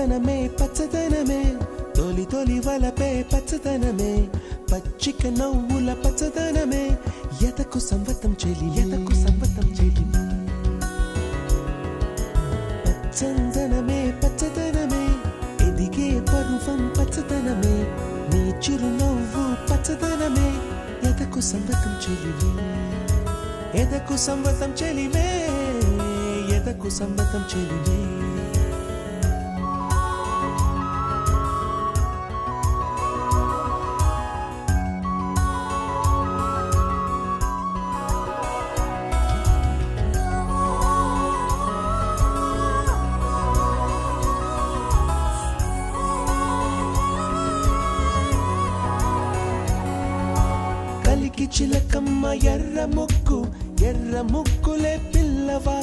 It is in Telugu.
పచ్చదనమే పచ్చదనమే తొలి తొలి వలపే పచ్చదనమే పచ్చిక నవ్వుల పచ్చదనమే ఎదకు సంవతం చెలి పచ్చదనమే పచ్చదనమే ఎదిగే పరువం పచ్చదనమే నీ చిరునవ్వు పచ్చదనమే ఎదకు సంవతం చెలివే ఎదకు సంవతం చెలివే ఎదకు సంవతం చెలివే కలికి చిలకమ్మ ఎర్ర ముక్కులే పిల్లవా